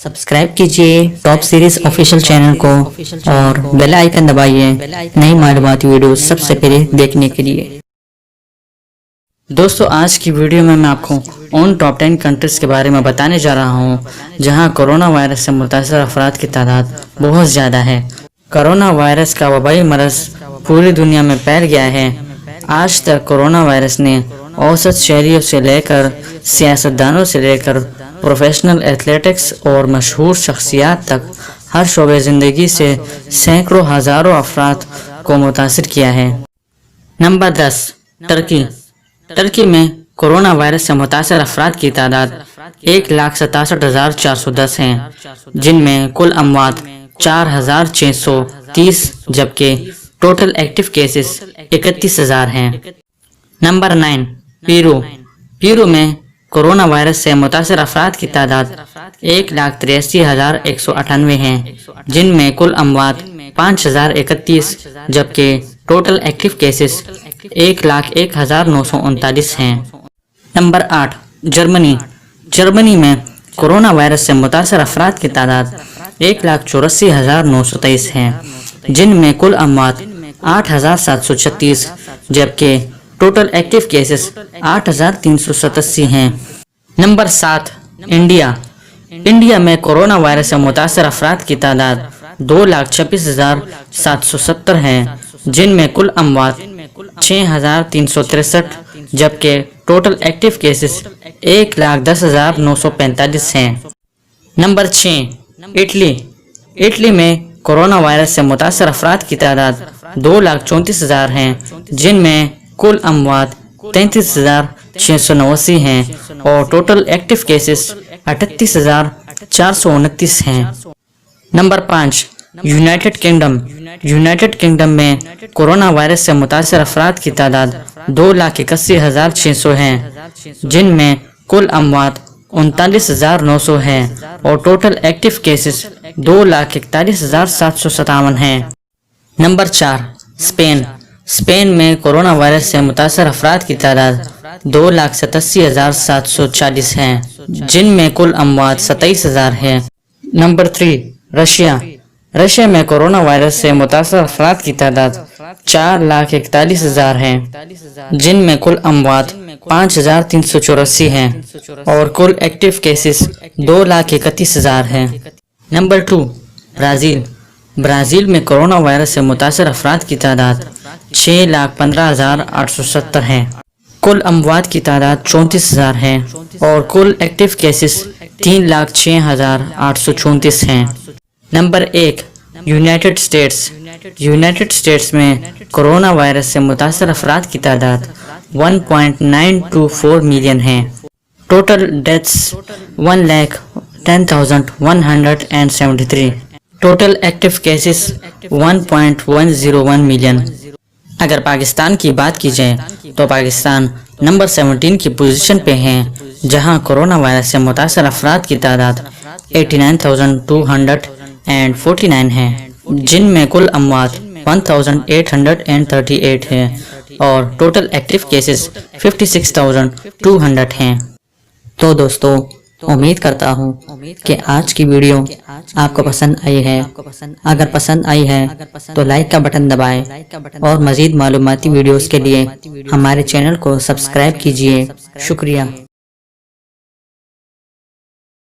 Subscribe کیجئے top series official channel کو اور بیل آئیکن دبائیے نئی معلوماتی ویڈیوز سب سے پہلے دیکھنے کے لیے۔ دوستو آج کی ویڈیو میں آپ کو ان ٹاپ 10 کنٹریز کے بارے میں بتانے جا رہا ہوں جہاں کرونا وائرس سے متاثر افراد کی تعداد بہت زیادہ ہے۔ کرونا وائرس کا وبائی مرض پوری دنیا میں پھیل گیا ہے۔ آج تک کرونا وائرس نے اوسط شہریوں سے لے کر سیاستدانوں سے لے کر پروفیشنل ایتھلیٹکس اور مشہور شخصیات تک ہر شعبے زندگی سے سینکڑوں ہزاروں افراد کو متاثر کیا ہے۔ نمبر 10 ترکی۔ ترکی میں کرونا وائرس سے متاثر افراد کی تعداد 1,67,410 ہیں، جن میں کل اموات 4,630 جبکہ ٹوٹل ایکٹیو کیسز 31,000 ہیں۔ نمبر 9 پیرو۔ پیرو میں کرونا وائرس سے متاثر افراد کی تعداد 1,83,198 ہیں، جن میں کل اموات 5,031 جبکہ ٹوٹل ایکٹیو کیسز 1,01,939 ہیں۔ نمبر 8 جرمنی۔ جرمنی میں کرونا وائرس سے متاثر افراد کی تعداد 1,84,923 ہیں، جن میں کل اموات 8,736 جبکہ ٹوٹل ایکٹیو کیسز 8,387 ہیں۔ Number 7 India. انڈیا میں کرونا وائرس سے متاثر افراد کی تعداد 2,26,770 ہیں، جن میں کل اموات 6,363 جبکہ ٹوٹل ایکٹیو کیسز 1,10,945 ہیں۔ Number 6 Italy. اٹلی میں کرونا وائرس سے متاثر افراد کی تعداد 2,34,000 ہیں، جن میں کل اموات 33,689 ہیں اور ٹوٹل ایکٹیو کیسز 38,429 ہیں۔ Number 5 United kingdom. United kingdom میں کرونا وائرس سے متاثر افراد کی تعداد 2,81,600 ہیں، جن میں کل اموات 39,900 ہیں اور ٹوٹل ایکٹیو کیسز 2,41,757 ہیں۔ Number 4 Spain. اسپین میں کرونا وائرس سے متاثر افراد کی تعداد 2,87,740 ہیں، جن میں کل اموات 27,000 ہیں۔ Number 3 Russia. رشیا میں کرونا وائرس سے متاثر افراد کی تعداد 4,41,000 ہیں، جن میں کل اموات 5,384 ہیں اور کل ایکٹیو کیسز 2,31,000 ہیں۔ Number 2 Brazil. برازیل میں کرونا وائرس سے متاثر افراد کی تعداد 6,15,870 ہیں، کل اموات کی تعداد 34,000 ہے اور کل ایکٹیو کیسز 3,06,834 ہیں۔ Number 1 United States. United States میں کرونا وائرس سے متاثر افراد کی تعداد 1.924 ملین ہیں۔ Total deaths 1,10,173۔ Total active cases 1.101 million. اگر پاکستان کی بات کی جائے تو پاکستان نمبر 17 کی پوزیشن پہ ہیں، جہاں کرونا وائرس سے متاثر افراد کی تعداد 89,249 ہیں، جن میں کل اموات 1,838 ہیں اور ٹوٹل ایکٹیو کیسز 56,200 ہیں۔ تو دوستو امید کرتا ہوں کہ آج کی ویڈیو آپ کو پسند آئی ہے۔ اگر پسند آئی ہے تو لائک کا بٹن دبائیں اور مزید معلوماتی ویڈیوز کے لیے ہمارے چینل کو سبسکرائب کیجیے۔ شکریہ۔